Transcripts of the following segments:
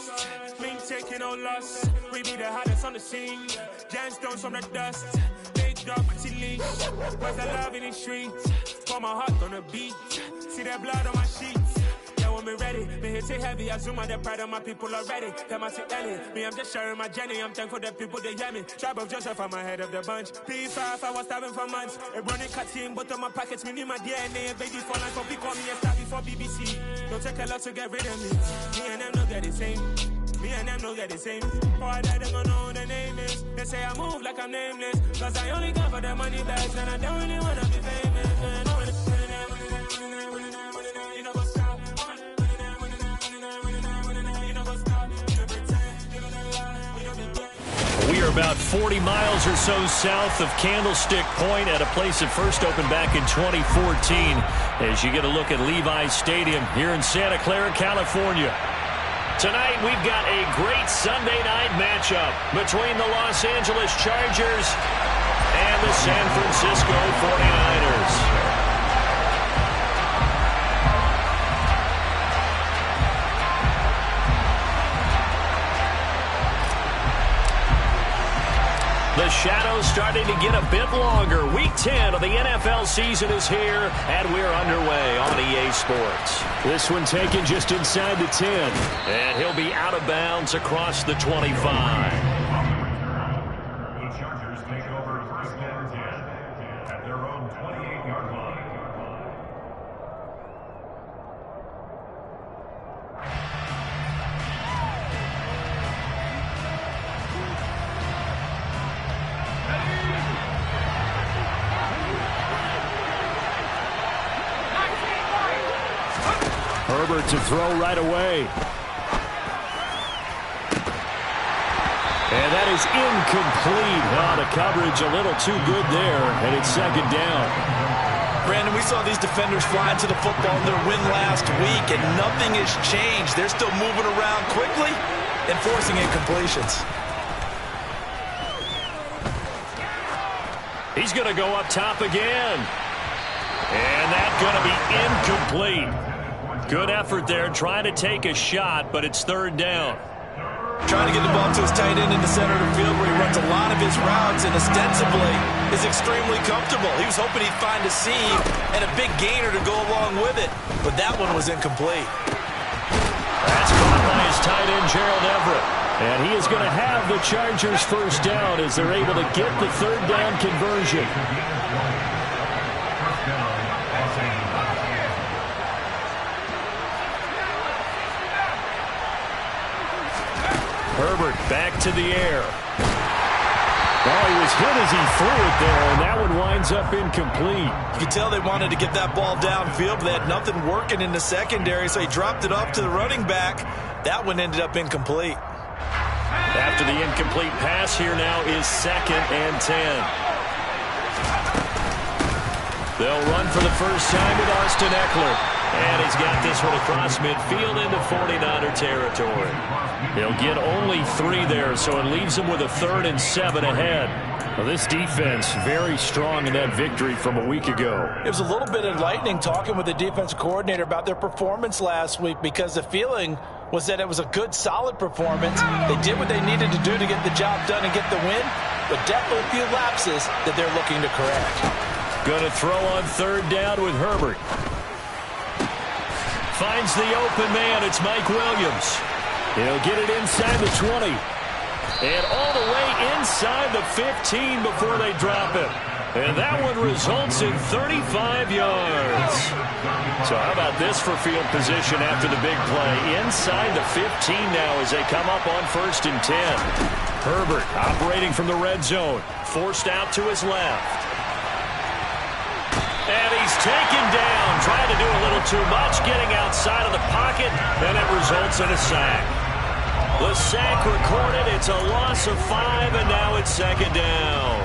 trust. Been taking no loss. We be the hottest on the scene. Gemstones from the dust. Big dog, pretty leash. Where's the love in the streets? Pour my heart on the beat. See that blood on my sheets. Yeah, when me ready, me hit it heavy. I zoom out the pride of my people already. Them I see Ellie. Me, I'm just sharing my journey. I'm thankful that people they hear me. Tribe of Joseph, I'm ahead of the bunch. P5, I was starving for months. A running cut team, but on my pockets, me need my DNA. And baby for life, but pick on me and start before BBC. Don't take a lot to get rid of me. Me and them don't get the same. Me and them don't get the same. For I die, they gon' know who the name is. They say I move like I'm nameless. Cause I only come for the money bags. And I don't really wanna be famous. We are about 40 miles or so south of Candlestick Point at a place that first opened back in 2014 as you get a look at Levi's Stadium here in Santa Clara, California. Tonight we've got a great Sunday night matchup between the Los Angeles Chargers and the San Francisco 49ers. The shadow's starting to get a bit longer. Week 10 of the NFL season is here, and we're underway on EA Sports. This one taken just inside the 10, and he'll be out of bounds across the 25. The Chargers take over first and 10 at their own 28-yard line. Herbert to throw right away. And that is incomplete. Oh, the coverage a little too good there, and it's second down. Brandon, we saw these defenders fly into the football in their win last week, and nothing has changed. They're still moving around quickly and forcing incompletions. He's going to go up top again. And that's going to be incomplete. Good effort there, trying to take a shot, but it's third down. Trying to get the ball to his tight end in the center of the field where he runs a lot of his routes and ostensibly is extremely comfortable. He was hoping he'd find a seam and a big gainer to go along with it, but that one was incomplete. That's caught by his tight end, Gerald Everett. And he is going to have the Chargers first down as they're able to get the third down conversion. Herbert back to the air. Oh, he was hit as he threw it there, and that one winds up incomplete. You could tell they wanted to get that ball downfield, but they had nothing working in the secondary, so he dropped it off to the running back. That one ended up incomplete. After the incomplete pass, here now is 2nd and 10. They'll run for the first time with Austin Eckler. And he's got this one across midfield into 49er territory. He'll get only 3 there, so it leaves him with a 3rd and 7 ahead. Well, this defense very strong in that victory from a week ago. It was a little bit enlightening talking with the defensive coordinator about their performance last week because the feeling was that it was a good, solid performance. They did what they needed to do to get the job done and get the win, but definitely a few lapses that they're looking to correct. Going to throw on third down with Herbert. Finds the open man. It's Mike Williams. He'll get it inside the 20. And all the way inside the 15 before they drop it. And that one results in 35 yards. So how about this for field position after the big play? Inside the 15 now as they come up on 1st and 10. Herbert operating from the red zone. Forced out to his left. And he's taken down, trying to do a little too much, getting outside of the pocket, and it results in a sack. The sack recorded, it's a loss of 5, and now it's 2nd down.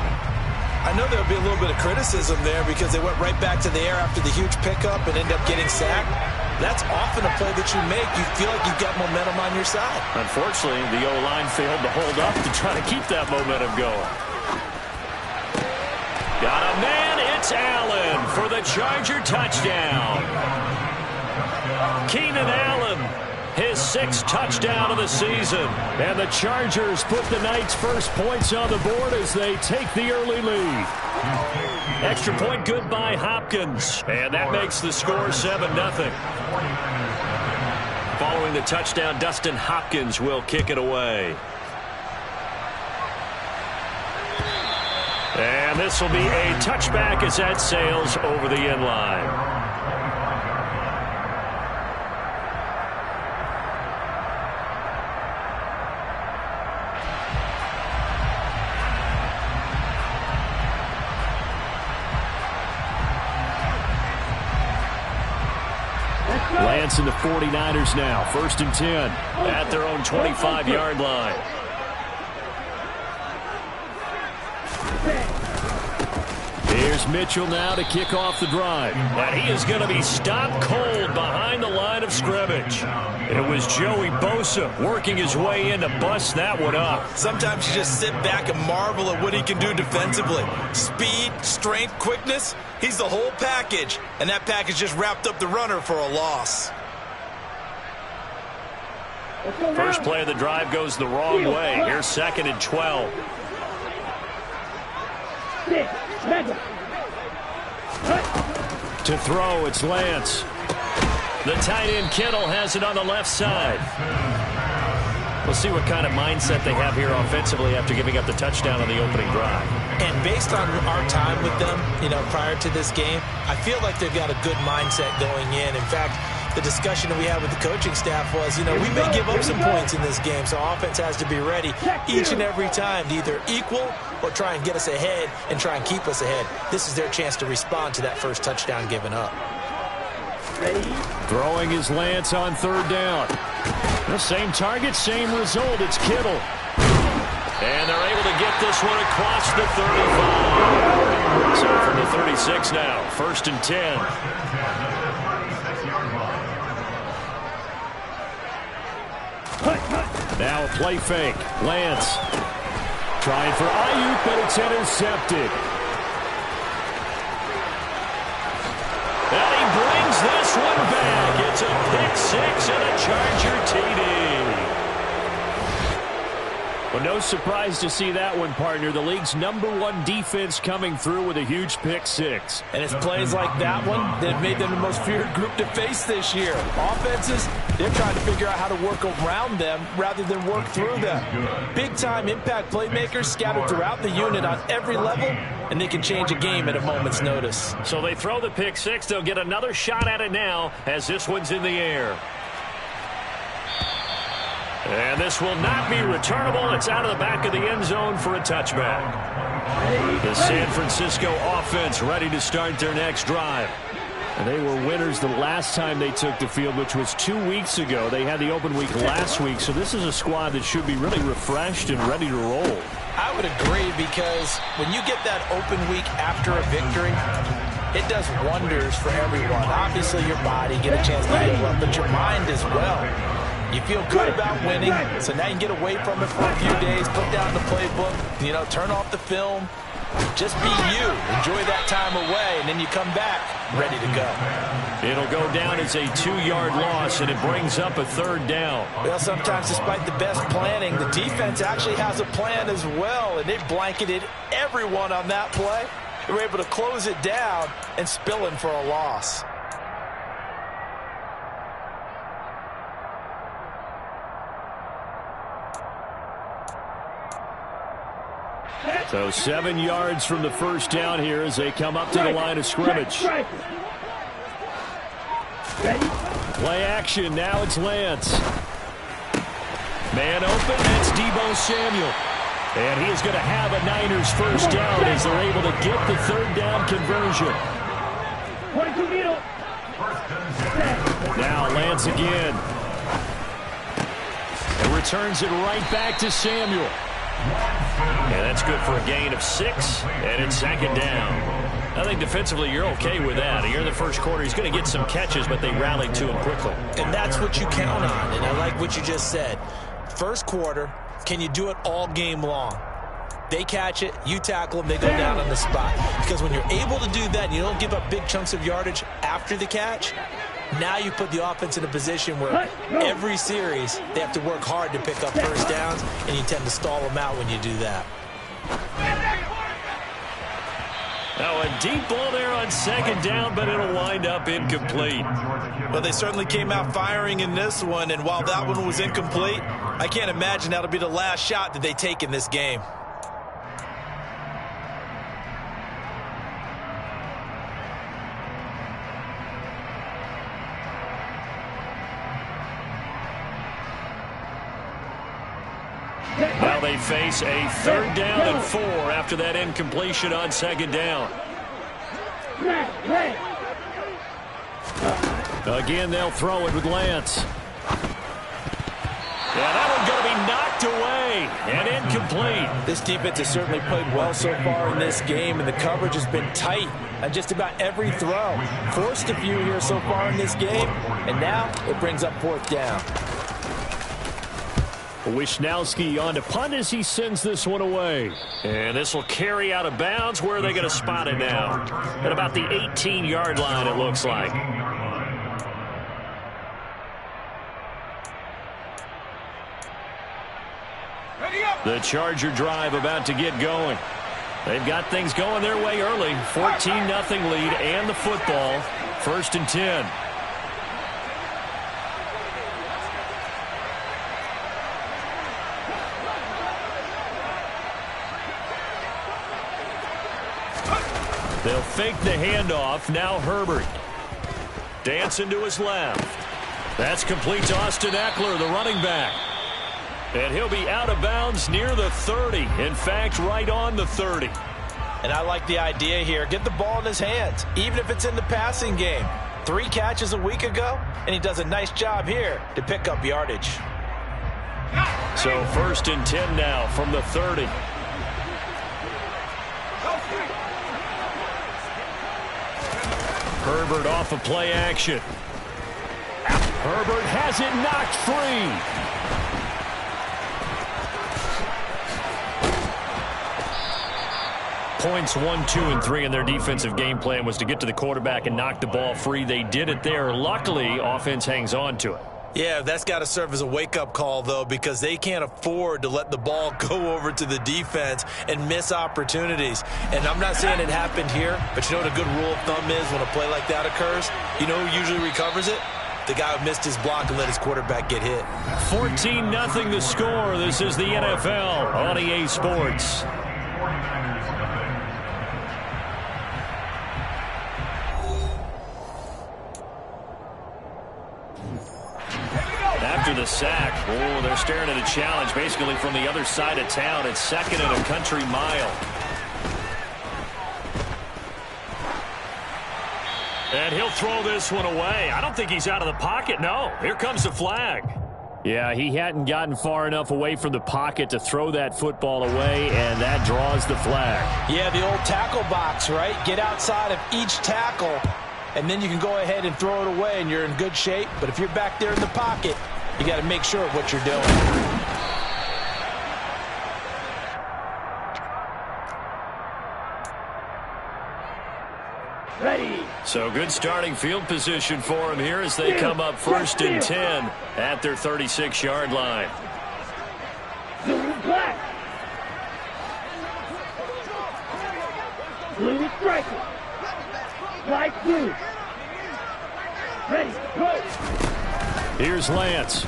I know there'll be a little bit of criticism there because they went right back to the air after the huge pickup and ended up getting sacked. That's often a play that you make. You feel like you've got momentum on your side. Unfortunately, the O-line failed to hold up to try to keep that momentum going. Got a man, it's Allen for the Charger touchdown. Keenan Allen his 6th touchdown of the season. And the Chargers put the Knights' first points on the board as they take the early lead. Extra point good by Hopkins. And that makes the score 7-0. Following the touchdown, Dustin Hopkins will kick it away. And this will be a touchback as that sails over the end line. Lance and the 49ers now. 1st and 10 at their own 25-yard line. Here's Mitchell now to kick off the drive. And he is going to be stopped cold behind the line of scrimmage. It was Joey Bosa working his way in to bust that one up. Sometimes you just sit back and marvel at what he can do defensively. Speed, strength, quickness. He's the whole package. And that package just wrapped up the runner for a loss. First play of the drive goes the wrong way. Here's 2nd and 12. To throw, it's Lance. The tight end Kittle has it on the left side. We'll see what kind of mindset they have here offensively after giving up the touchdown on the opening drive. And based on our time with them, prior to this game, I feel like they've got a good mindset going in. In fact, the discussion that we had with the coaching staff was, we may give up some points in this game, so offense has to be ready each and every time to either equal or try and get us ahead and try and keep us ahead. This is their chance to respond to that first touchdown given up. Throwing is Lance on 3rd down. The same target, same result. It's Kittle. And they're able to get this one across the 35. So from the 36 now, 1st and 10. Now a play fake. Lance trying for Ayuk, but it's intercepted. And he brings this one back. It's a pick 6 and a Charger TD. Well, no surprise to see that one, partner. The league's #1 defense coming through with a huge pick 6. And it's plays like that one that have made them the most feared group to face this year. Offenses, they're trying to figure out how to work around them rather than work through them. Big-time impact playmakers scattered throughout the unit on every level, and they can change a game at a moment's notice. So they throw the pick 6. They'll get another shot at it now as this one's in the air. And this will not be returnable. It's out of the back of the end zone for a touchback. The San Francisco offense ready to start their next drive. And they were winners the last time they took the field, which was 2 weeks ago. They had the open week last week, so this is a squad that should be really refreshed and ready to roll. I would agree, because when you get that open week after a victory, it does wonders for everyone. Obviously, your body get a chance to heal up, but your mind as well. You feel good about winning, so now you can get away from it for a few days, put down the playbook, turn off the film, just be you. Enjoy that time away, and then you come back ready to go. It'll go down as a 2-yard loss, and it brings up a 3rd down. Well, sometimes despite the best planning, the defense actually has a plan as well, and they blanketed everyone on that play. They were able to close it down and spill in for a loss. So 7 yards from the first down here as they come up to the line of scrimmage. Play action. Now it's Lance. Man open. That's Deebo Samuel. And he is going to have a Niners first down as they're able to get the 3rd down conversion. Now Lance again. And returns it right back to Samuel. And that's good for a gain of 6, and it's 2nd down. I think defensively you're okay with that. Here in the first quarter, he's going to get some catches, but they rallied to him quickly. And that's what you count on, and I like what you just said. First quarter, can you do it all game long? They catch it, you tackle them, they go down on the spot. Because when you're able to do that and you don't give up big chunks of yardage after the catch, Now you put the offense in a position where every series they have to work hard to pick up first downs, and you tend to stall them out when you do that. Now a deep ball there on second down, but it'll wind up incomplete. Well, they certainly came out firing in this one, and while that one was incomplete, I can't imagine that'll be the last shot that they take in this game. Now they face a 3rd down and 4 after that incompletion on second down. Again, they'll throw it with Lance. Yeah, that one's going to be knocked away and incomplete. This defense has certainly played well so far in this game, and the coverage has been tight on just about every throw. Forced a few here so far in this game, and now it brings up 4th down. Wishnowski on to punt as he sends this one away. And this will carry out of bounds. Where are they going to spot it now? At about the 18-yard line, it looks like. The Charger drive about to get going. They've got things going their way early. 14-0 lead and the football. 1st and 10. They'll fake the handoff. Now Herbert. Dancing to his left. That's complete to Austin Eckler, the running back. And he'll be out of bounds near the 30. In fact, right on the 30. And I like the idea here. Get the ball in his hands, even if it's in the passing game. 3 catches a week ago, and he does a nice job here to pick up yardage. So 1st and 10 now from the 30. Herbert off of play action. Herbert has it knocked free. Points 1, 2, and 3 in their defensive game plan was to get to the quarterback and knock the ball free. They did it there. Luckily, offense hangs on to it. Yeah, that's got to serve as a wake-up call, though, because they can't afford to let the ball go over to the defense and miss opportunities. And I'm not saying it happened here, but you know what a good rule of thumb is when a play like that occurs? You know who usually recovers it? The guy who missed his block and let his quarterback get hit. 14-0 the score. This is the NFL on EA Sports. After the sack, they're staring at a challenge basically from the other side of town. It's 2nd and a country mile. And he'll throw this one away. I don't think he's out of the pocket. No, here comes the flag. Yeah, he hadn't gotten far enough away from the pocket to throw that football away, and that draws the flag. Yeah, the old tackle box, right? Get outside of each tackle, and then you can go ahead and throw it away, and you're in good shape. But if you're back there in the pocket, you got to make sure of what you're doing. Ready. So good starting field position for him here as they come up 1st and 10 at their 36-yard line. Blue black. Blue striker. Light blue. Ready, go. Here's Lance.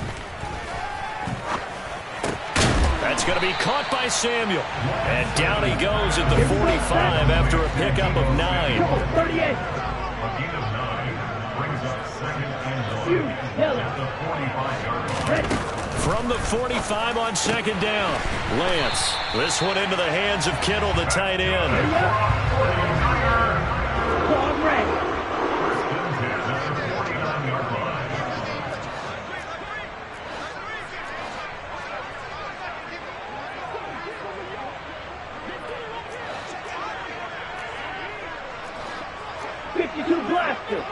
That's going to be caught by Samuel. And down he goes at the 45 after a pickup of 9. 38. A gain of 9 brings up 2nd and 1 at the 45-yard line. Ready. From the 45 on 2nd down, Lance. This one into the hands of Kittle, the tight end. Ball ready. Blaster.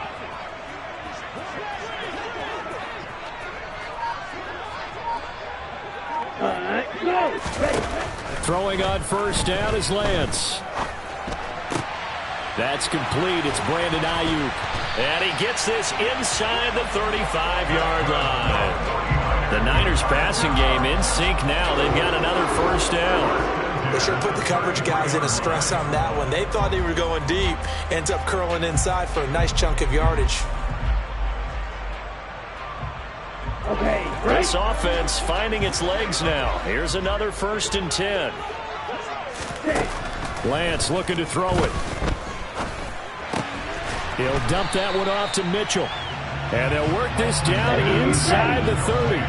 Go. Ready. Throwing on 1st down is Lance. That's complete. It's Brandon Ayuk. And he gets this inside the 35-yard line. The Niners passing game in sync now. They've got another first down. They should put the coverage guys in a stress on that one. They thought they were going deep. Ends up curling inside for a nice chunk of yardage. Okay, this offense finding its legs now. Here's another 1st and 10. Lance looking to throw it. He'll dump that one off to Mitchell. And they'll work this down inside the 30.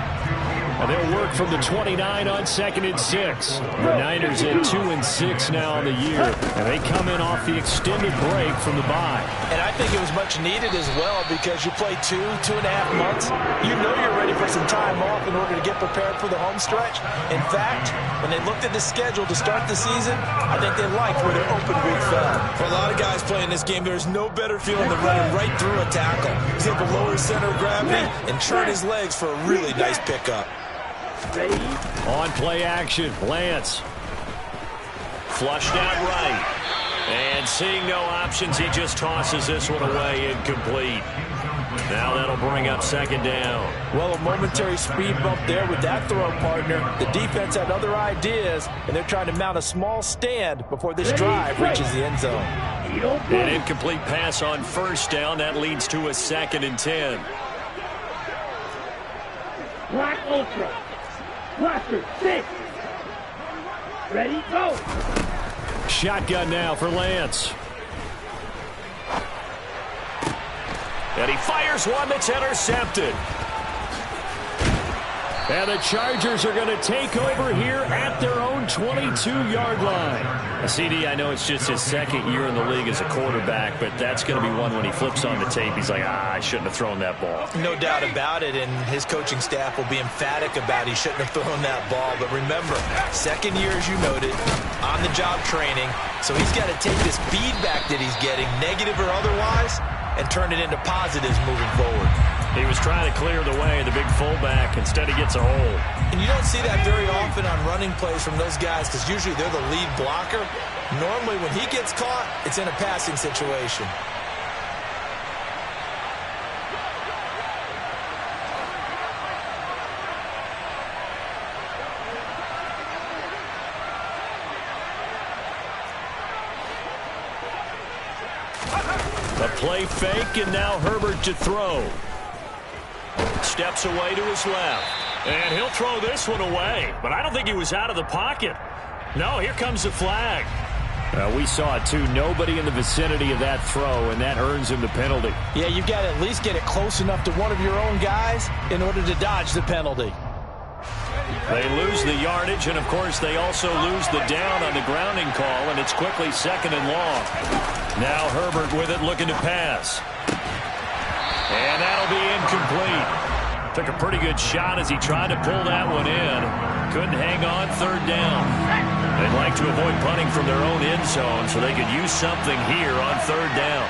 And they'll work from the 29 on 2nd and 6. The Niners at 2-6 now on the year. And they come in off the extended break from the bye. And I think it was much needed as well because you play 2.5 months. You know you're ready for some time off in order to get prepared for the home stretch. In fact, when they looked at the schedule to start the season, I think they liked where their open week fell. For a lot of guys playing this game, there's no better feeling than running right through a tackle. He's able to lower his center of gravity and churn his legs for a really nice pickup. On play action, Lance. Flushed out right. And seeing no options, he just tosses this one away, incomplete. Now that'll bring up 2nd down. Well, a momentary speed bump there with that throw, partner. The defense had other ideas, and they're trying to mount a small stand before this drive reaches the end zone. An incomplete pass on 1st down. That leads to a 2nd and 10. Black Ultra. Blaster, 6. Ready, go. Shotgun now for Lance. And he fires one that's intercepted. And the Chargers are going to take over here at their own 22-yard line. CD, I know it's just his 2nd year in the league as a quarterback, but that's going to be one when he flips on the tape. He's like, I shouldn't have thrown that ball. No doubt about it, and his coaching staff will be emphatic about he shouldn't have thrown that ball. But remember, 2nd year, as you noted, on-the-job training, so he's got to take this feedback that he's getting, negative or otherwise, and turn it into positives moving forward. He was trying to clear the way, the big fullback. Instead, he gets a hole. And you don't see that very often on running plays from those guys because usually they're the lead blocker. Normally, when he gets caught, it's in a passing situation. A play fake, and now Herbert to throw. Steps away to his left. And he'll throw this one away. But I don't think he was out of the pocket. No, here comes the flag. We saw it, too. Nobody in the vicinity of that throw, and that earns him the penalty. Yeah, you've got to at least get it close enough to one of your own guys in order to dodge the penalty. They lose the yardage, and, of course, they also lose the down on the grounding call, and it's quickly 2nd and long. Now Herbert with it, looking to pass. And that'll be incomplete. Took a pretty good shot as he tried to pull that one in. Couldn't hang on 3rd down. They'd like to avoid punting from their own end zone so they could use something here on 3rd down.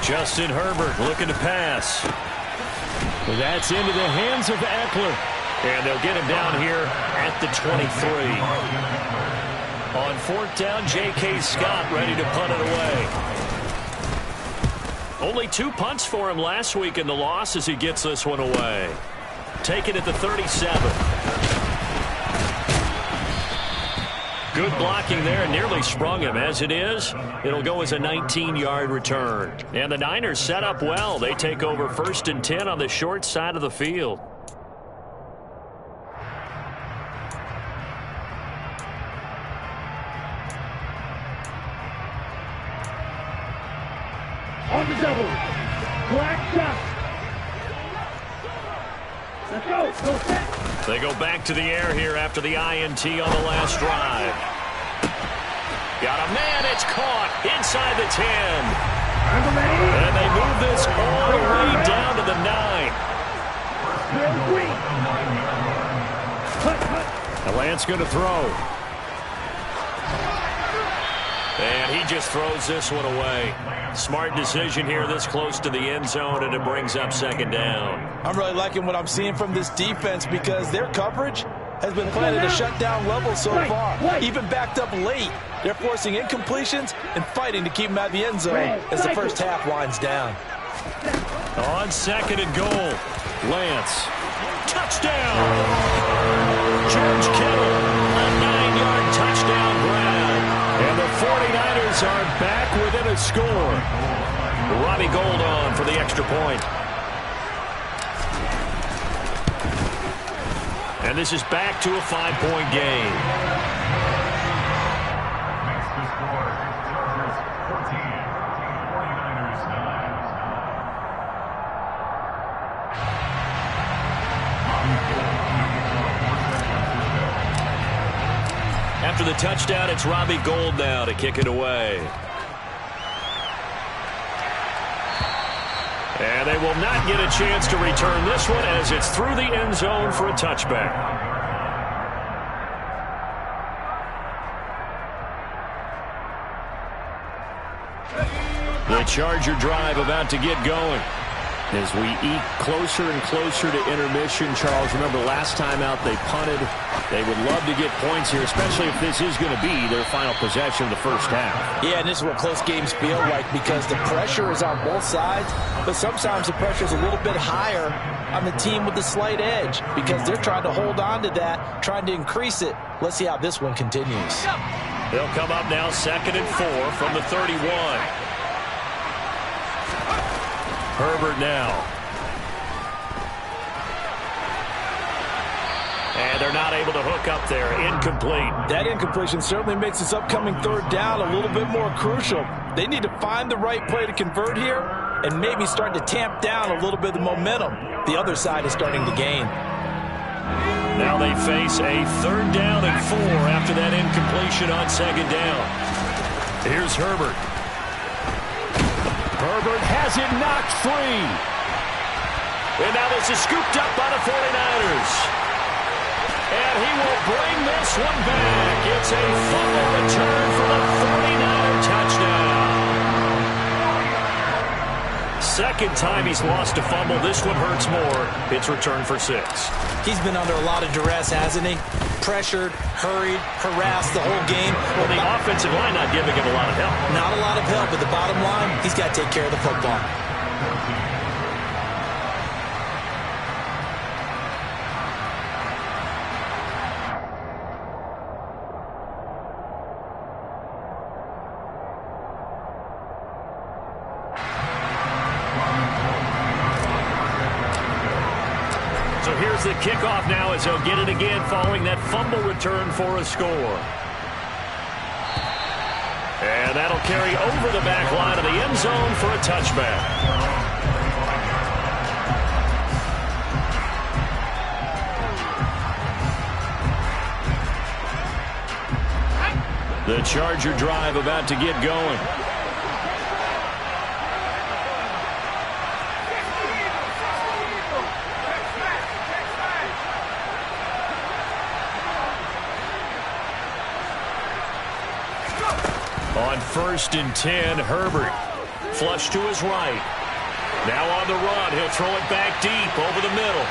Justin Herbert looking to pass. That's into the hands of Eckler. And they'll get him down here at the 23. On 4th down, J.K. Scott ready to punt it away. Only 2 punts for him last week in the loss as he gets this one away. Take it at the 37. Good blocking there, nearly sprung him. As it is, it'll go as a 19-yard return. And the Niners set up well. They take over 1st and 10 on the short side of the field. On the double. Black shot. Let's go. Go set. They go back to the air here after the INT on the last drive. Got a man. It's caught inside the 10. And they move this all the way down to the 9. And Lance going to throw. And he just throws this one away. Smart decision here this close to the end zone, and it brings up 2nd down. I'm really liking what I'm seeing from this defense because their coverage has been playing at a shutdown level so far. Even backed up late, they're forcing incompletions and fighting to keep them out of the end zone as the first half winds down. On 2nd and goal, Lance. Touchdown! George Kittle, a 9-yard touchdown grab. And the 49ers are back within a score. Robbie Gould on for the extra point. And this is back to a 5-point game. Makes the score. Chargers 14, 49ers 9. After the touchdown, it's Robbie Gould now to kick it away. And they will not get a chance to return this one as it's through the end zone for a touchback. The Charger drive about to get going. As we eat closer and closer to intermission, Charles, remember last time out they punted. They would love to get points here, especially if this is going to be their final possession of the first half. Yeah, and this is what close games feel like because the pressure is on both sides, but sometimes the pressure is a little bit higher on the team with the slight edge because they're trying to hold on to that, trying to increase it. Let's see how this one continues. They'll come up now 2nd and 4 from the 31. Herbert now. And they're not able to hook up there. Incomplete. That incompletion certainly makes this upcoming third down a little bit more crucial. They need to find the right play to convert here and maybe start to tamp down a little bit of the momentum. The other side is starting to gain. Now they face a 3rd down and 4 after that incompletion on 2nd down. Here's Herbert. Herbert has it knocked free. And now this is scooped up by the 49ers. And he will bring this one back. It's a fumble return for the 49er touchdown. Second time he's lost a fumble. This one hurts more. It's returned for 6. He's been under a lot of duress, hasn't he? Pressured, hurried, harassed the whole game. Well, the offensive line not giving him a lot of help. Not a lot of help, but the bottom line, he's got to take care of the football. So here's the kickoff now as he'll get it again following that fumble return for a score. And that'll carry over the back line of the end zone for a touchback. The Charger drive about to get going. On 1st and 10, Herbert. Flush to his right. Now on the run. He'll throw it back deep over the middle.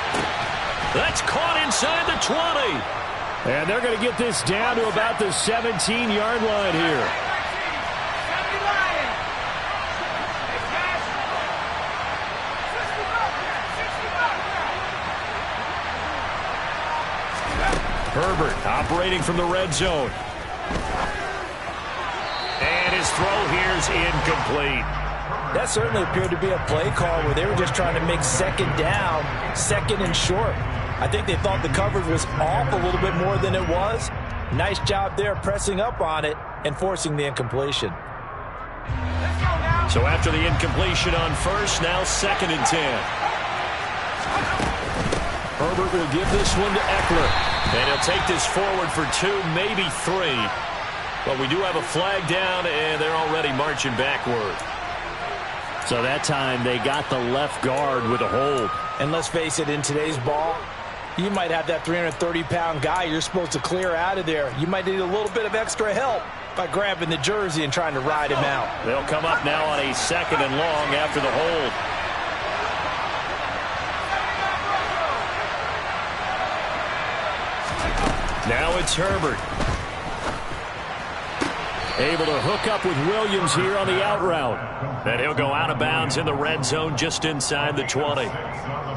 That's caught inside the 20. And they're going to get this down to about the 17-yard line here. Herbert operating from the red zone. And his throw here's incomplete. That certainly appeared to be a play call where they were just trying to make 2nd down, 2nd and short. I think they thought the coverage was off a little bit more than it was. Nice job there pressing up on it and forcing the incompletion. So after the incompletion on 1st, now 2nd and 10. Herbert will give this one to Eckler. And he'll take this forward for 2, maybe 3. But we do have a flag down, and they're already marching backward. So that time they got the left guard with a hold. And let's face it, in today's ball, you might have that 330-pound guy you're supposed to clear out of there. You might need a little bit of extra help by grabbing the jersey and trying to ride him out. They'll come up now on a 2nd and long after the hold. Now it's Herbert. Able to hook up with Williams here on the out route. And he'll go out of bounds in the red zone just inside the 20.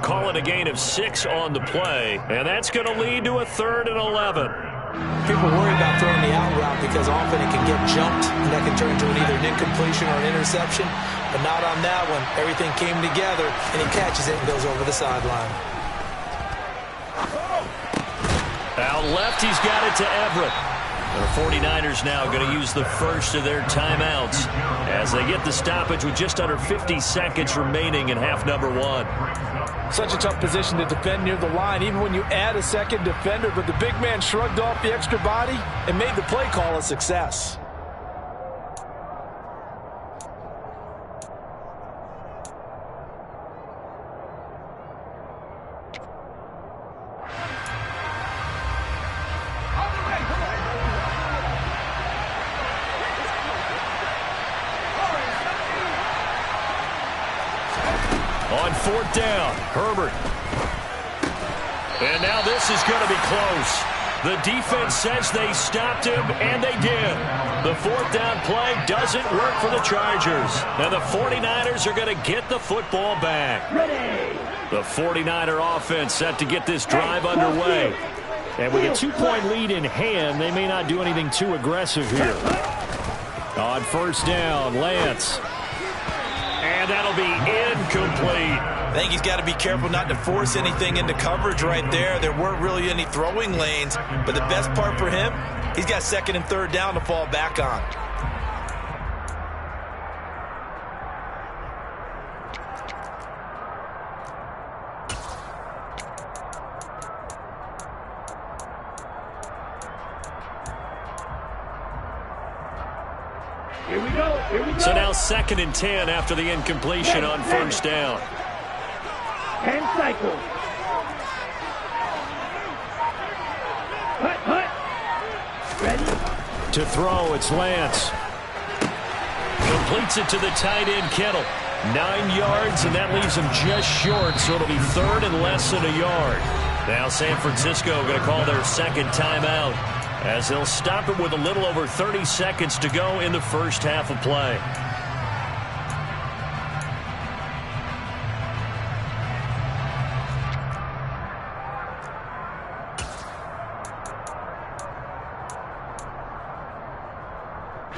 Call it a gain of 6 on the play, and that's going to lead to a 3rd and 11. People worry about throwing the out route because often it can get jumped, and that can turn into either an incompletion or an interception. But not on that one. Everything came together, and he catches it and goes over the sideline. Out left, he's got it to Everett. The 49ers now going to use the first of their timeouts as they get the stoppage with just under 50 seconds remaining in half number 1. Such a tough position to defend near the line, even when you add a second defender. But the big man shrugged off the extra body and made the play call a success. On 4th down, Herbert. And now this is going to be close. The defense says they stopped him, and they did. The 4th down play doesn't work for the Chargers. And the 49ers are going to get the football back. Ready. The 49er offense set to get this drive underway. And with a 2-point lead in hand, they may not do anything too aggressive here. On 1st down, Lance. And that'll be incomplete. I think he's got to be careful not to force anything into coverage right there. There weren't really any throwing lanes, but the best part for him, he's got 2nd and 3rd down to fall back on. Here we go. Here we go. So now 2nd and 10 after the incompletion on 1st down. 10 cycles. Hut. Ready. To throw, it's Lance. Completes it to the tight end, Kittle. 9 yards, and that leaves him just short, so it'll be 3rd and less than a yard. Now San Francisco going to call their 2nd timeout as they'll stop it with a little over 30 seconds to go in the first half of play.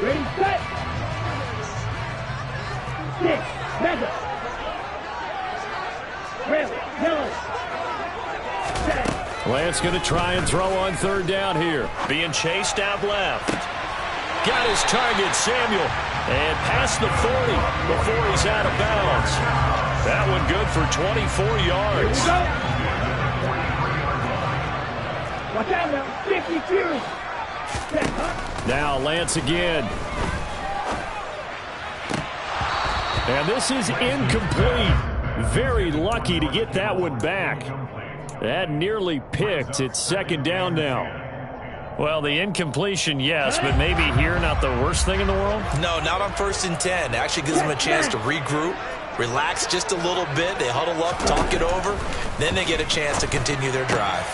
Ready, set. 6, mega. Rail, yellow. Set. Lance going to try and throw on 3rd down here. Being chased out left. Got his target, Samuel. And past the 40 before he's out of bounds. That one good for 24 yards. Here we go. Watch out now. 50 Fury. Set, huh? Now Lance again. And this is incomplete. Very lucky to get that one back. That nearly picked. It's 2nd down now. Well, the incompletion, yes, but maybe here not the worst thing in the world? No, not on 1st and 10. It actually gives them a chance to regroup, relax just a little bit. They huddle up, talk it over. Then they get a chance to continue their drive.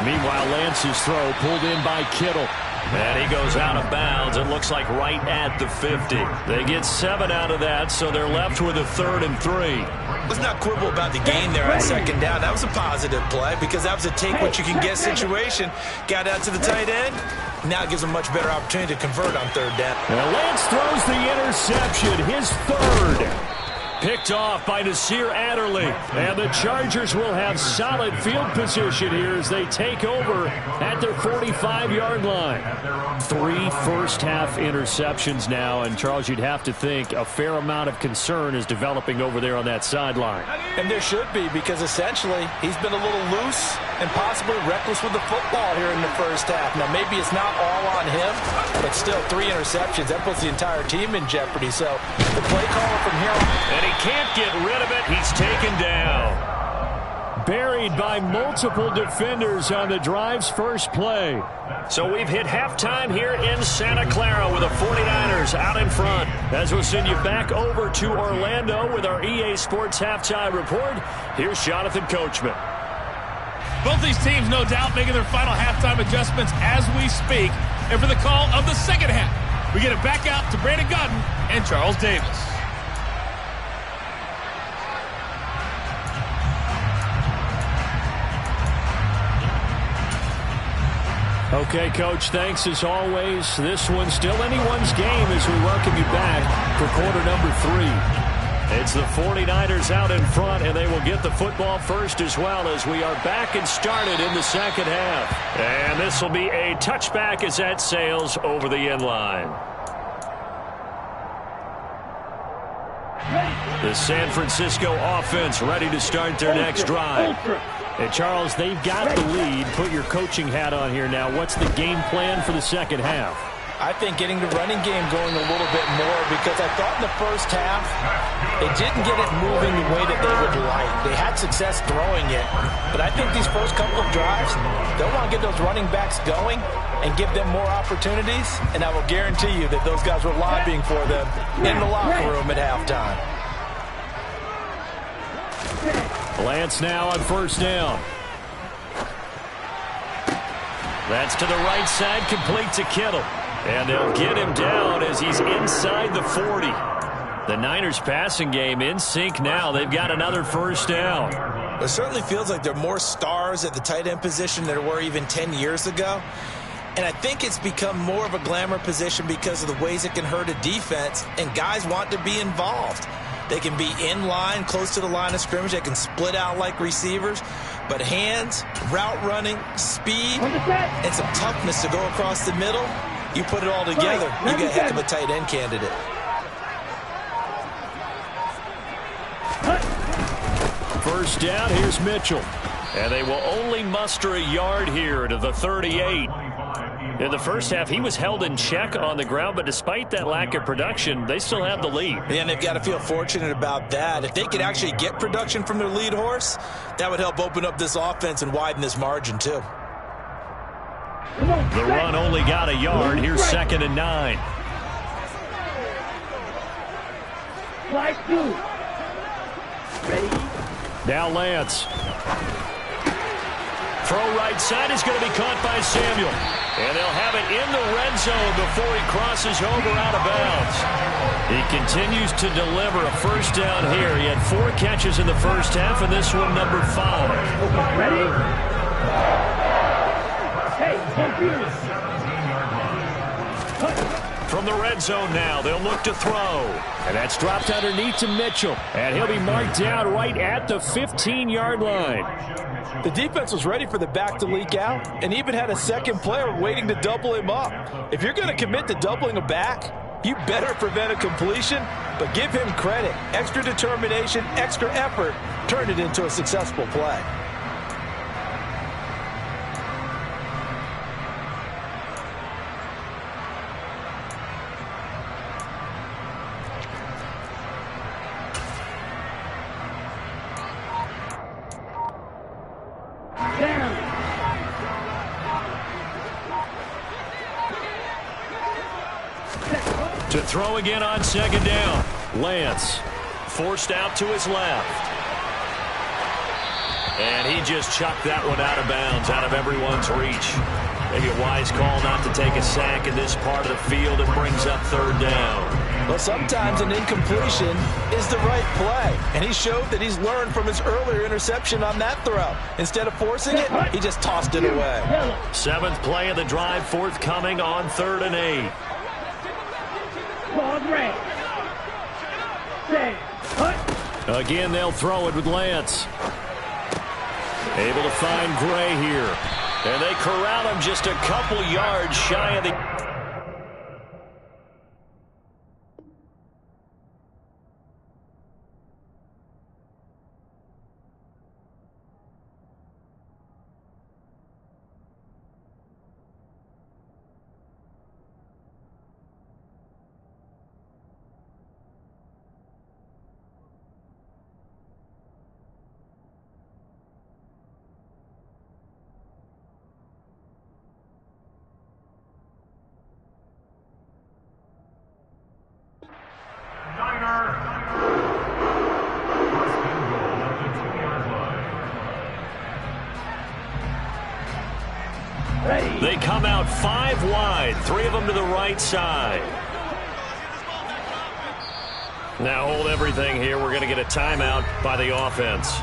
Meanwhile, Lance's throw pulled in by Kittle. And he goes out of bounds. It looks like right at the 50. They get 7 out of that, so they're left with a 3rd and 3. Let's not quibble about the gain there on 2nd down. That was a positive play because that was a take-what-you-can-get situation. Got out to the tight end. Now it gives them a much better opportunity to convert on 3rd down. Now Lance throws the interception, his 3rd. Picked off by Nasir Adderley. And the Chargers will have solid field position here as they take over at their 45-yard line. 3 first-half interceptions now. And, Charles, you'd have to think a fair amount of concern is developing over there on that sideline. And there should be because, essentially, he's been a little loose and possibly reckless with the football here in the first half. Now, maybe it's not all on him, but still 3 interceptions. That puts the entire team in jeopardy. So the play caller from here on. And he can't get rid of it. He's taken down. Buried by multiple defenders on the drive's first play. So we've hit halftime here in Santa Clara with the 49ers out in front. As we'll send you back over to Orlando with our EA Sports Halftime Report, here's Jonathan Coachman. Both these teams, no doubt, making their final halftime adjustments as we speak. And for the call of the second half, we get it back out to Brandon Godden and Charles Davis. Okay, Coach, thanks as always. This one's still anyone's game as we welcome you back for quarter number 3. It's the 49ers out in front, and they will get the football first as well as we are back and started in the second half. And this will be a touchback as that sails over the end line. The San Francisco offense ready to start their next drive. And Charles, they've got the lead. Put your coaching hat on here now. What's the game plan for the second half? I think getting the running game going a little bit more, because I thought in the first half they didn't get it moving the way that they would like. They had success throwing it, but I think these first couple of drives, they'll want to get those running backs going and give them more opportunities, and I will guarantee you that those guys were lobbying for them in the locker room at halftime. Lance now on first down. That's to the right side, complete to Kittle. And they'll get him down as he's inside the 40. The Niners passing game in sync now. They've got another first down. It certainly feels like there are more stars at the tight end position than there were even 10 years ago. And I think it's become more of a glamour position because of the ways it can hurt a defense, and guys want to be involved. They can be in line, close to the line of scrimmage. They can split out like receivers. But hands, route running, speed, and some toughness to go across the middle, you put it all together, you get a heck of a tight end candidate. First down, here's Mitchell. And they will only muster a yard here to the 38. In the first half, he was held in check on the ground, but despite that lack of production, they still have the lead. And they've got to feel fortunate about that. If they could actually get production from their lead horse, that would help open up this offense and widen this margin too. The run only got a yard. Here's 2nd and 9. Slide 2. Ready? Now Lance. Throw right side is going to be caught by Samuel. And they'll have it in the red zone before he crosses over out of bounds. He continues to deliver a first down here. He had 4 catches in the first half, and this one number 5. Ready? Hey, confused. From the red zone now, they'll look to throw. And that's dropped underneath to Mitchell. And he'll be marked down right at the 15-yard line. The defense was ready for the back to leak out and even had a second player waiting to double him up. If you're going to commit to doubling a back, you better prevent a completion, but give him credit. Extra determination, extra effort turned it into a successful play. To throw again on 2nd down. Lance forced out to his left. And he just chucked that one out of bounds, out of everyone's reach. Maybe a wise call not to take a sack in this part of the field. It brings up 3rd down. Well, sometimes an incompletion is the right play. And he showed that he's learned from his earlier interception on that throw. Instead of forcing it, he just tossed it away. 7th play of the drive, forthcoming on 3rd and 8. Again, they'll throw it with Lance. Able to find Gray here. And they corral him just a couple yards shy of the... They come out 5 wide, 3 of them to the right side. Now hold everything here. We're going to get a timeout by the offense.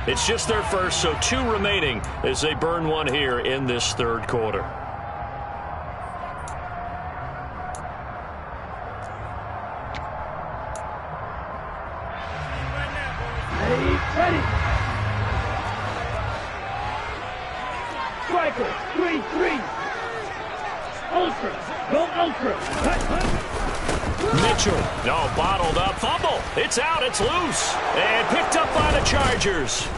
It's just their first, so 2 remaining as they burn one here in this third quarter. Ready. Striker, 3-3. Ultra, go ultra. Mitchell, no, bottled up, fumble. It's out, it's loose, and picked up by the Chargers.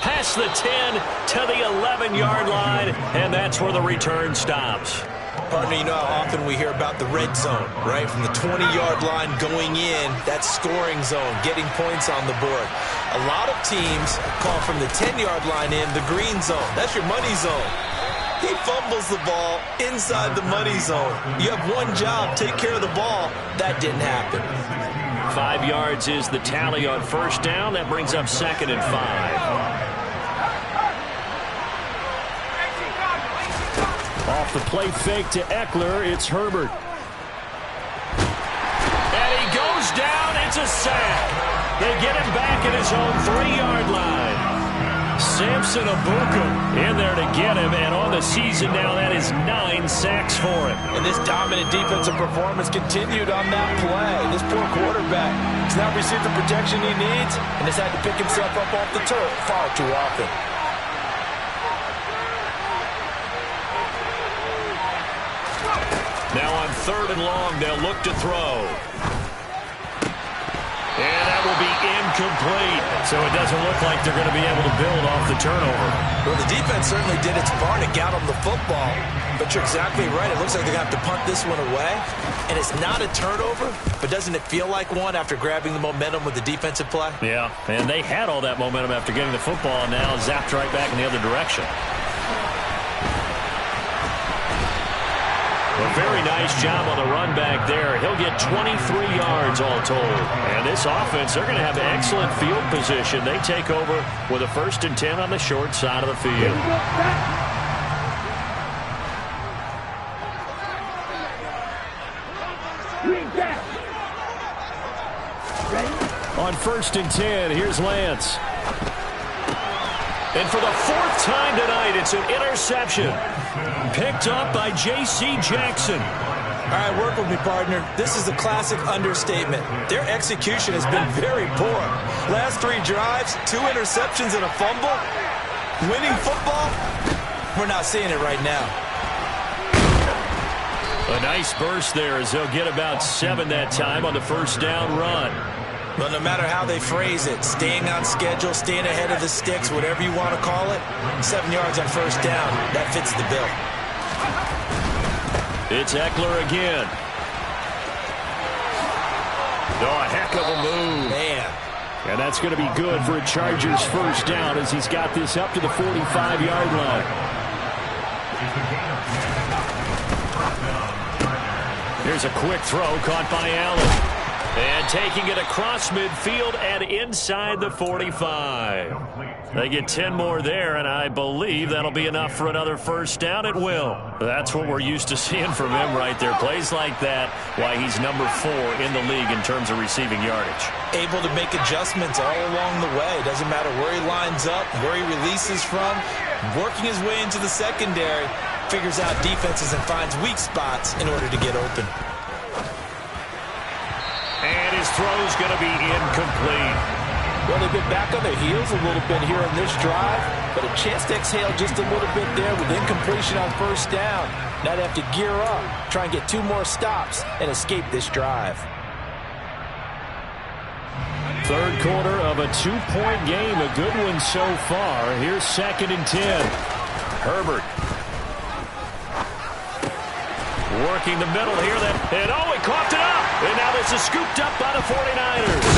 Past the 10 to the 11-yard line, and that's where the return stops. Partner, you know how often we hear about the red zone, right? From the 20-yard line going in, that's scoring zone, getting points on the board. A lot of teams call from the 10-yard line in the green zone. That's your money zone. He fumbles the ball inside the money zone. You have one job, take care of the ball. That didn't happen. 5 yards is the tally on first down. That brings up 2nd and 5. Off the play fake to Eckler, it's Herbert. And he goes down, it's a sack. They get him back at his own 3-yard line. Samson Abuka in there to get him, and on the season now, that is 9 sacks for him. And this dominant defensive performance continued on that play. This poor quarterback has not received the protection he needs and has had to pick himself up off the turf far too often. Now on 3rd and long, they'll look to throw. And that will be incomplete. So it doesn't look like they're going to be able to build off the turnover. Well, the defense certainly did its part to get them the football. But you're exactly right. It looks like they're going to have to punt this one away. And it's not a turnover, but doesn't it feel like one after grabbing the momentum with the defensive play? Yeah, and they had all that momentum after getting the football, and now zapped right back in the other direction. A very nice job on the run back there. He'll get 23 yards all told. And this offense, they're going to have excellent field position. They take over with a 1st and 10 on the short side of the field. On 1st and 10, here's Lance. And for the 4th time tonight, it's an interception. Picked up by J.C. Jackson. All right, work with me, partner. This is a classic understatement. Their execution has been very poor. Last 3 drives, 2 interceptions and a fumble. Winning football? We're not seeing it right now. A nice burst there as they'll get about 7 that time on the 1st down run. But no matter how they phrase it, staying on schedule, staying ahead of the sticks, whatever you want to call it, 7 yards on 1st down, that fits the bill. It's Eckler again. Oh, a heck of a move. Man. And that's going to be good for a Chargers 1st down as he's got this up to the 45-yard line. Here's a quick throw caught by Allen. And taking it across midfield and inside the 45. They get 10 more there, and I believe that'll be enough for another 1st down. It will. That's what we're used to seeing from him right there. Plays like that, why he's number 4 in the league in terms of receiving yardage. Able to make adjustments all along the way. Doesn't matter where he lines up, where he releases from. Working his way into the secondary, figures out defenses and finds weak spots in order to get open. And his throw's going to be incomplete. Well, they've been back on their heels a little bit here on this drive, but a chance to exhale just a little bit there with incompletion on 1st down. Now they have to gear up, try and get 2 more stops, and escape this drive. 3rd quarter of a 2-point game, a good one so far. Here's 2nd and 10. Herbert. Working the middle here, and he coughed it up. And now this is scooped up by the 49ers.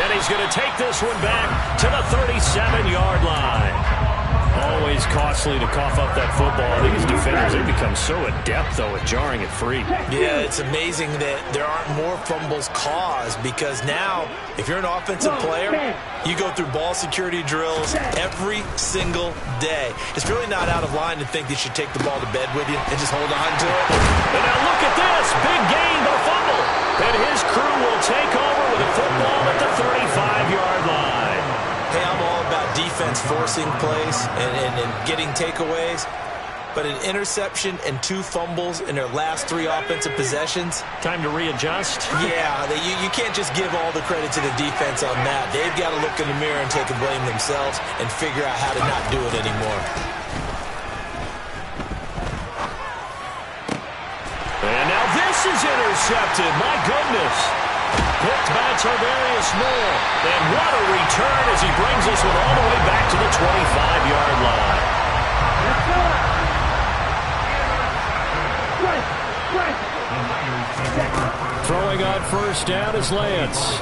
And he's going to take this one back to the 37-yard line. always costly to cough up that football. These defenders, they become so adept, though, at jarring it free. Yeah, it's amazing that there aren't more fumbles caused, because now, if you're an offensive player, you go through ball security drills every single day. It's really not out of line to think that you should take the ball to bed with you and just hold on to it. And now look at this. Big gain, but a fumble. And his crew will take over with a football at the 35-yard line. Hey, I'm all about defense forcing plays and getting takeaways. But an interception and 2 fumbles in their last 3 offensive possessions. Time to readjust? Yeah, you can't just give all the credit to the defense on that. They've got to look in the mirror and take a blame themselves and figure out how to not do it anymore. And now this is intercepted. My goodness. Picked by Tarvarius Moore. And what a return as he brings us all the way back to the 25-yard line. Throwing on first down is Lance.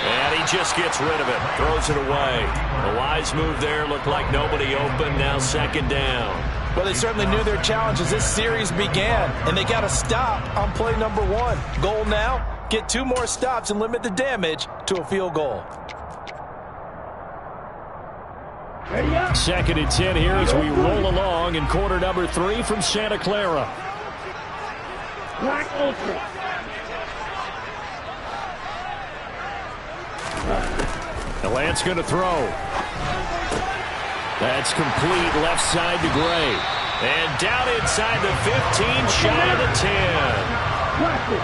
And he just gets rid of it. Throws it away. A wise move there. Looked like nobody open. Now second down. Well, they certainly knew their challenge as this series began, and they got to stop on play number 1. Goal now, get 2 more stops and limit the damage to a field goal. Second and 10 here as we roll along in quarter number 3 from Santa Clara. LAC Ultra. The Lance going to throw. That's complete left side to Gray. And down inside the 15, shy of the 10.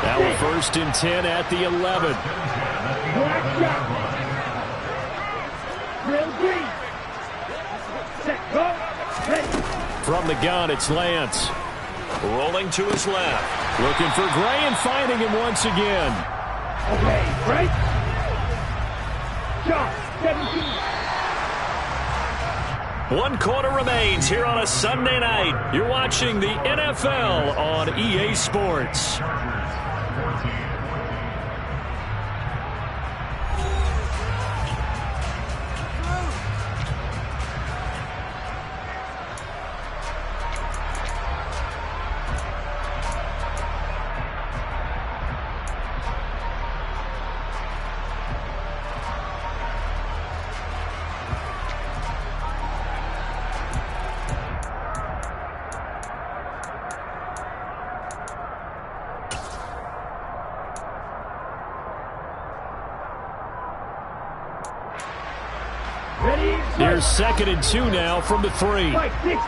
Now a first and 10 at the 11. From the gun, it's Lance. Rolling to his left. Looking for Gray and finding him once again. Okay, right? Shot, 17. 1 quarter remains here on a Sunday night. You're watching the NFL on EA Sports. Here's second and 2 now from the 3. Right, 60.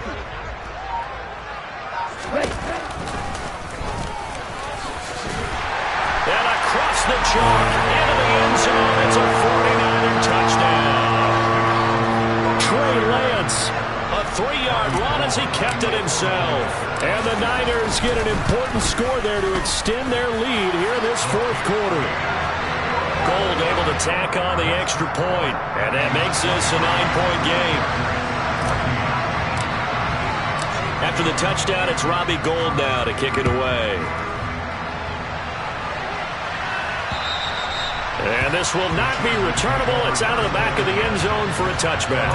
And across the chalk into the end zone. It's a 49er touchdown. Trey Lance, a 3-yard run as he kept it himself. And the Niners get an important score there to extend their lead here this 4th quarter. Gold able to tack on the extra point, and that makes this a 9-point game. After the touchdown, it's Robbie Gould now to kick it away. And this will not be returnable. It's out of the back of the end zone for a touchback.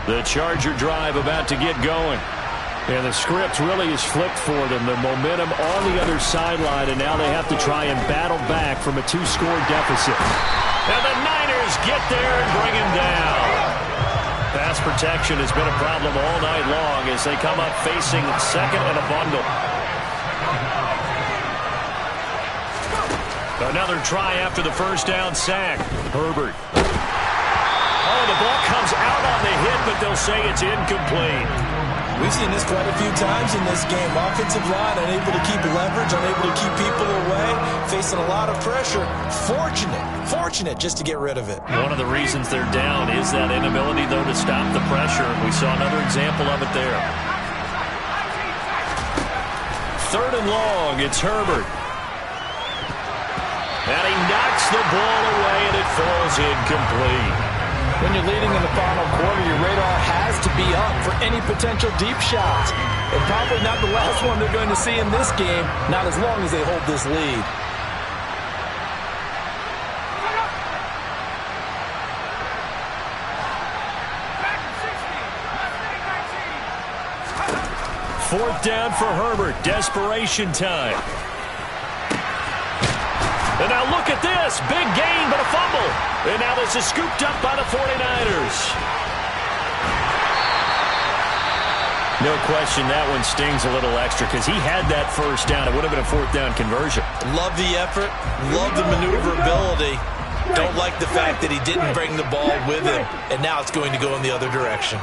The Charger drive about to get going. And the script really is flipped for them. The momentum on the other sideline, and now they have to try and battle back from a 2-score deficit. And the Niners get there and bring him down. Pass protection has been a problem all night long as they come up facing second and a bundle. Another try after the first down sack. Herbert. Oh, the ball comes out on the hit, but they'll say it's incomplete. We've seen this quite a few times in this game. Offensive line unable to keep leverage, unable to keep people away, facing a lot of pressure. Fortunate just to get rid of it. One of the reasons they're down is that inability, though, to stop the pressure. We saw another example of it there. 3rd and long, it's Herbert. And he knocks the ball away, and it falls incomplete. When you're leading in the final quarter, your radar has to be up for any potential deep shots. And probably not the last one they're going to see in this game, not as long as they hold this lead. Fourth down for Herbert. Desperation time. And now look at this. Big gain, but a fumble. And now this is scooped up by the 49ers. No question, that one stings a little extra because he had that first down. It would have been a fourth down conversion. Love the effort. Love the maneuverability. Don't like the fact that he didn't bring the ball with him. And now it's going to go in the other direction.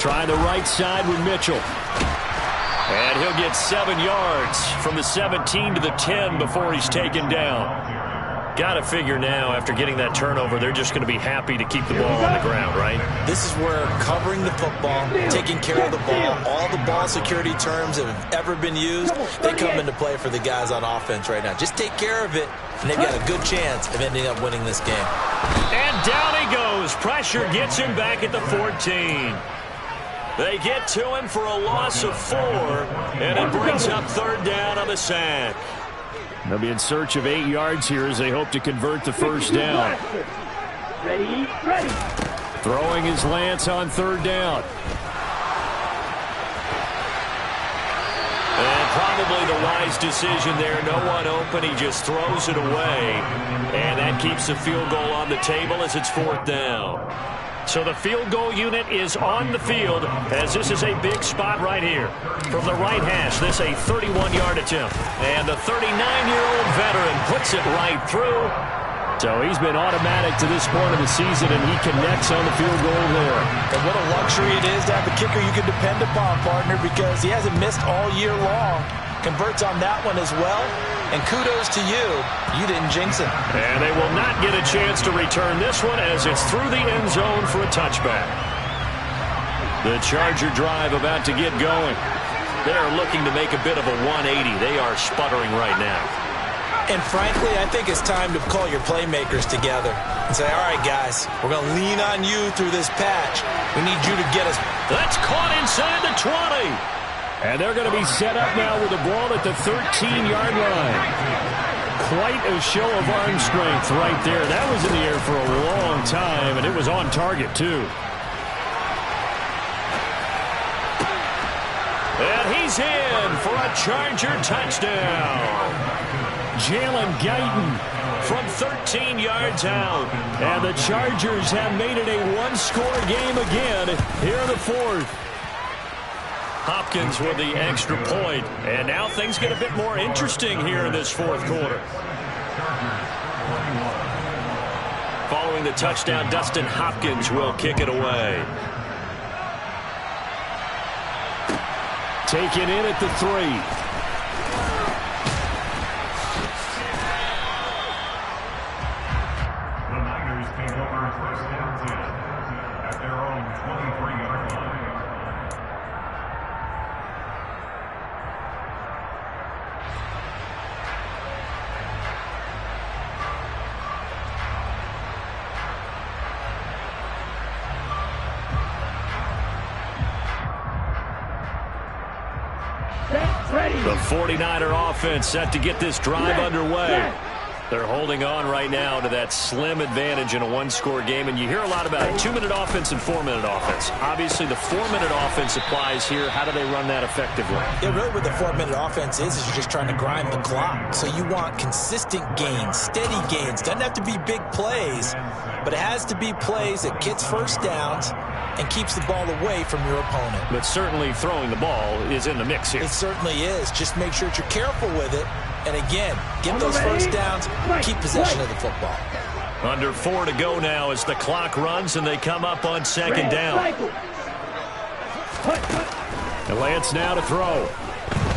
Trying the right side with Mitchell. And he'll get 7 yards from the 17 to the 10 before he's taken down. Got to figure now, after getting that turnover, they're just going to be happy to keep the ball on the ground, right? This is where covering the football, taking care of the ball, all the ball security terms that have ever been used, they come into play for the guys on offense right now. Just take care of it, and they've got a good chance of ending up winning this game. And down he goes. Pressure gets him back at the 14. They get to him for a loss of 4, and it brings up third down on the sack. They'll be in search of 8 yards here as they hope to convert the first down. Ready. Throwing his Lance on third down. And probably the wise decision there. No one open. He just throws it away. And that keeps the field goal on the table as it's fourth down. So the field goal unit is on the field as this is a big spot right here. From the right hash, this a 31-yard attempt. And the 39-year-old veteran puts it right through. So he's been automatic to this point of the season, and he connects on the field goal there. And what a luxury it is to have a kicker you can depend upon, partner, because he hasn't missed all year long. Converts on that one as well. And kudos to you. You didn't jinx it. And they will not get a chance to return this one as it's through the end zone for a touchback. The Charger drive about to get going. They're looking to make a bit of a 180. They are sputtering right now. And frankly, I think it's time to call your playmakers together and say, all right, guys, we're going to lean on you through this patch. We need you to get us. That's caught inside the 20. And they're going to be set up now with the ball at the 13-yard line. Quite a show of arm strength right there. That was in the air for a long time, and it was on target, too. And he's in for a Charger touchdown. Jalen Guyton from 13 yards out. And the Chargers have made it a one-score game again here in the fourth. Hopkins with the extra point. And now things get a bit more interesting here in this fourth quarter. Following the touchdown, Dustin Hopkins will kick it away. Taken in at the 3. The 49er offense set to get this drive underway. They're holding on right now to that slim advantage in a one-score game. And you hear a lot about 2-minute offense and 4-minute offense. Obviously, the 4-minute offense applies here. How do they run that effectively? Yeah, really what the 4-minute offense is you're just trying to grind the clock. So you want consistent gains, steady gains. Doesn't have to be big plays, but it has to be plays that gets first downs and keeps the ball away from your opponent. But certainly throwing the ball is in the mix here. It certainly is. Just make sure that you're careful with it. And again, get those first downs, keep possession of the football. Under 4 to go now as the clock runs and they come up on second down. And Lance now to throw.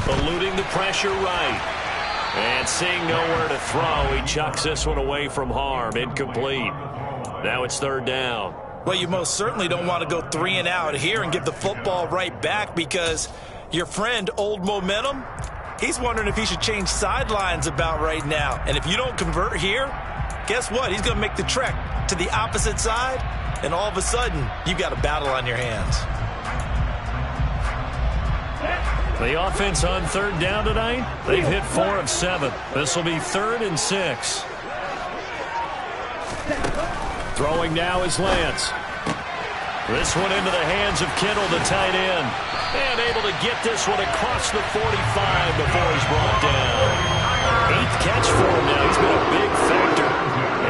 Eluding the pressure right. And seeing nowhere to throw, he chucks this one away from harm. Incomplete. Now it's third down. Well, you most certainly don't want to go 3 and out here and give the football right back because Your friend, Old Momentum, he's wondering if he should change sidelines about right now. And if you don't convert here, guess what? He's going to make the trek to the opposite side, and all of a sudden, you've got a battle on your hands. The offense on third down tonight, they've hit 4 of 7. This will be 3rd and 6. Throwing now is Lance. This one into the hands of Kittle, the tight end. And able to get this one across the 45 before he's brought down. 8th catch for him now. He's been a big factor.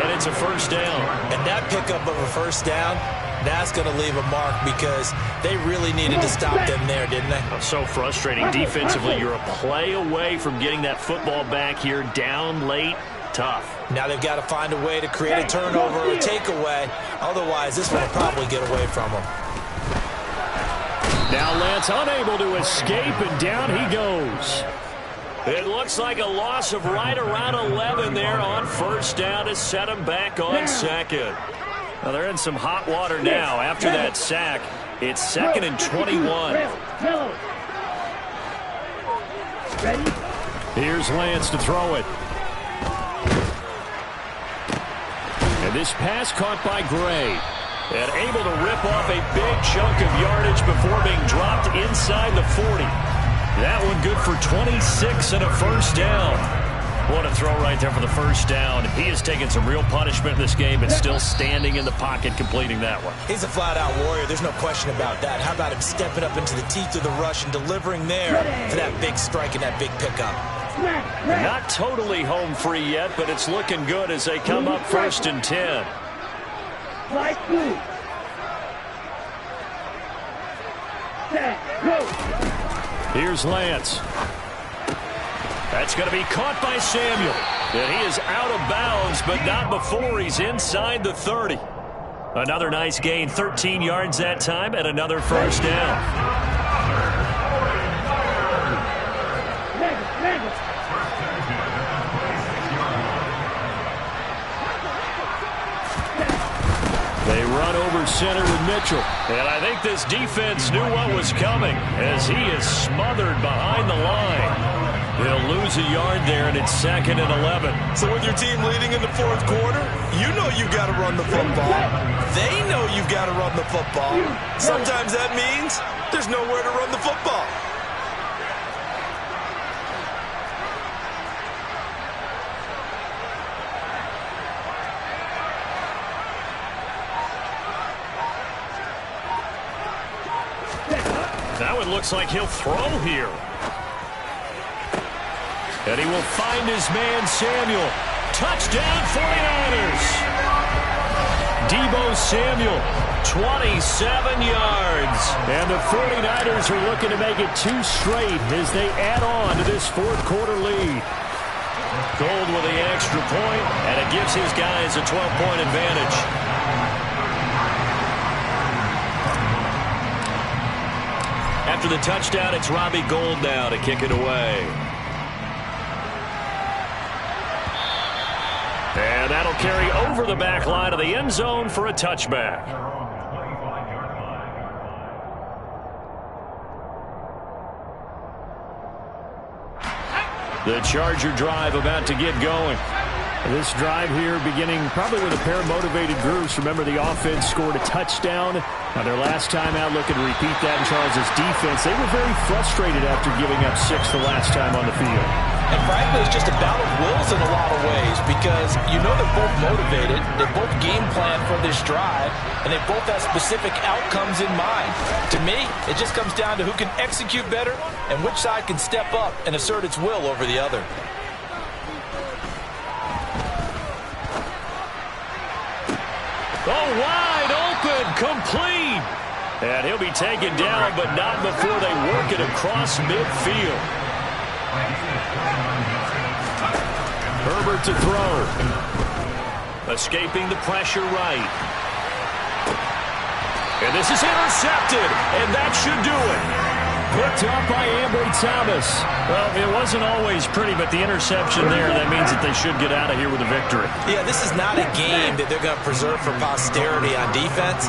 And it's a first down. And that pickup of a first down, that's going to leave a mark because they really needed to stop them there, didn't they? So frustrating. Defensively, you're a play away from getting that football back here down late. Tough. Now they've got to find a way to create a turnover or a takeaway. Otherwise, this one will probably get away from them. Now Lance unable to escape, and down he goes. It looks like a loss of right around 11 there on first down to set him back on second. Well, they're in some hot water now after that sack. It's 2nd and 21. Here's Lance to throw it. And this pass caught by Gray. And able to rip off a big chunk of yardage before being dropped inside the 40. That one good for 26 and a first down. What a throw right there for the first down. He has taken some real punishment in this game, but still standing in the pocket completing that one. He's a flat-out warrior. There's no question about that. How about him stepping up into the teeth of the rush and delivering there for that big strike and that big pickup? Not totally home free yet, but it's looking good as they come up 1st and 10. Here's Lance. That's going to be caught by Samuel. And he is out of bounds, but not before he's inside the 30. Another nice gain, 13 yards that time, and another first down. They run over center with Mitchell. And I think this defense knew what was coming as he is smothered behind the line. They'll lose a yard there, and it's 2nd and 11. So with your team leading in the 4th quarter, you know you've got to run the football. They know you've got to run the football. Sometimes that means there's nowhere to run the football. Now it looks like he'll throw here. And he will find his man, Samuel. Touchdown, 49ers. Deebo Samuel, 27 yards. And the 49ers are looking to make it 2 straight as they add on to this 4th quarter lead. Gold with the extra point, and it gives his guys a 12-point advantage. After the touchdown, it's Robbie Gould now to kick it away. And that'll carry over the back line of the end zone for a touchback. The Charger drive about to get going. This drive here beginning probably with a pair of motivated groups. Remember, the offense scored a touchdown. Now, their last time out looking to repeat that in Charles' defense. They were very frustrated after giving up 6 the last time on the field. And frankly, it's just a battle of wills in a lot of ways because you know they're both motivated. They both game plan for this drive, and they both have specific outcomes in mind. To me, it just comes down to who can execute better and which side can step up and assert its will over the other. Oh, wide open, complete. And he'll be taken down, but not before they work it across midfield. Herbert to throw. Escaping the pressure right. And this is intercepted, and that should do it. Picked up by Ambry Thomas. Well, it wasn't always pretty, but the interception there, that means that they should get out of here with a victory. Yeah, this is not a game that they're going to preserve for posterity on defense.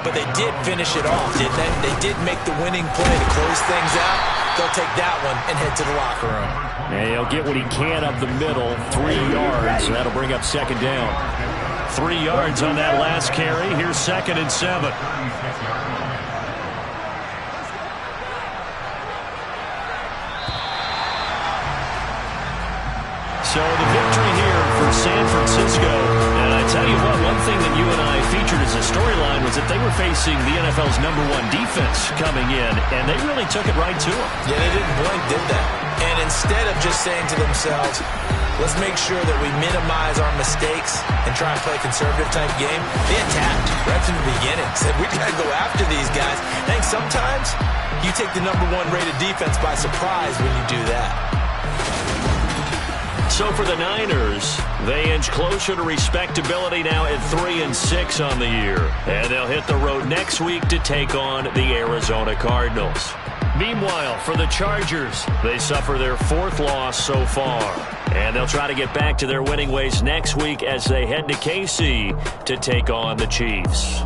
but they did finish it off, didn't they? They did make the winning play to close things out. They'll take that one and head to the locker room. And he'll get what he can up the middle, 3 yards. That'll bring up second down. 3 yards on that last carry. Here's 2nd and 7. So the victory here for San Francisco. And I tell you what, one thing that you and I featured as a storyline was that they were facing the NFL's #1 defense coming in, and they really took it right to them. Yeah, they didn't blink, did they? And instead of just saying to themselves, let's make sure that we minimize our mistakes and try and play a conservative-type game, they attacked right from the beginning. Said, we got to go after these guys. I think sometimes you take the #1 rated defense by surprise when you do that. So for the Niners, they inch closer to respectability now at 3-6 on the year. And they'll hit the road next week to take on the Arizona Cardinals. Meanwhile, for the Chargers, they suffer their 4th loss so far. And they'll try to get back to their winning ways next week as they head to KC to take on the Chiefs.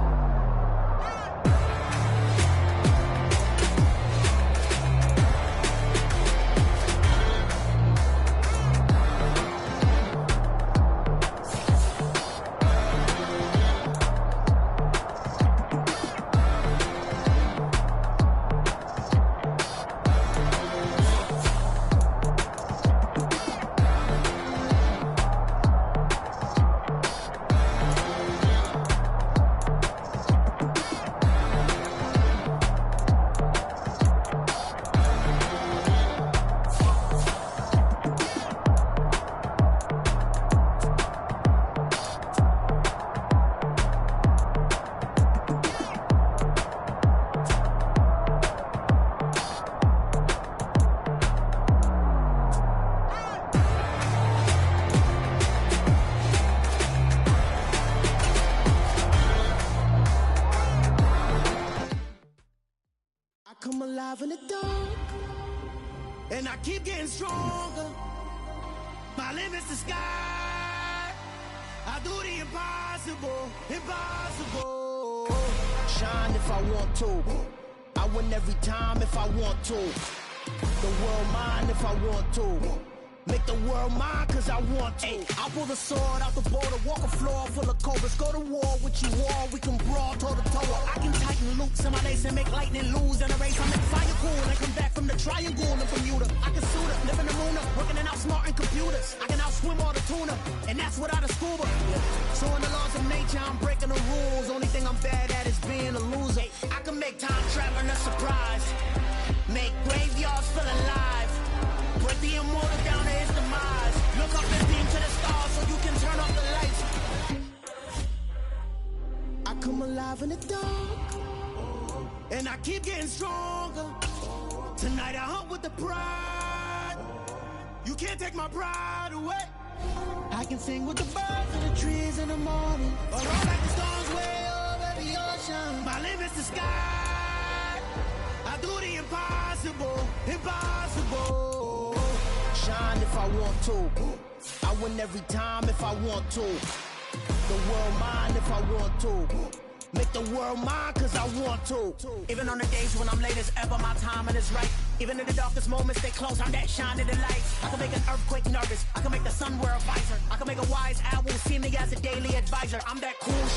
Come alive in the dark, and I keep getting stronger. My limit's the sky. I do the impossible, impossible. Shine if I want to. I win every time if I want to. The world mine if I want to. Make the world mine cause I want to. I pull the sword out the border, walk a floor full of cobras. Go to war with you all, we can brawl toe to toe. I can tighten loops in my lace and make lightning lose in a race. I make fire cool and come back from the triangle in Bermuda. I can suit up, live in the moon up, working and outsmarting computers. I can outswim all the tuna, and that's without a scuba. So in the laws of nature, I'm breaking the rules. Only thing I'm bad at is being a loser. I can make time traveling a surprise. Make graveyards feel alive. Break the immortal down to his demise. Look up and beam to the stars so you can turn off the lights. I come alive in the dark, and I keep getting stronger. Tonight I hunt with the pride. You can't take my pride away. I can sing with the birds and the trees in the morning, or roll like the storms way over the ocean. My limit's the sky. I do the impossible, impossible. Shine if I want to. I win every time if I want to. The world mine if I want to. Make the world mine cause I want to. Even on the days when I'm late as ever, my timing is right. Even in the darkest moments, stay close, I'm that shine in the light. I can make an earthquake nervous. I can make the sun wear a visor. I can make a wise owl see me as a daily advisor. I'm that cool shit.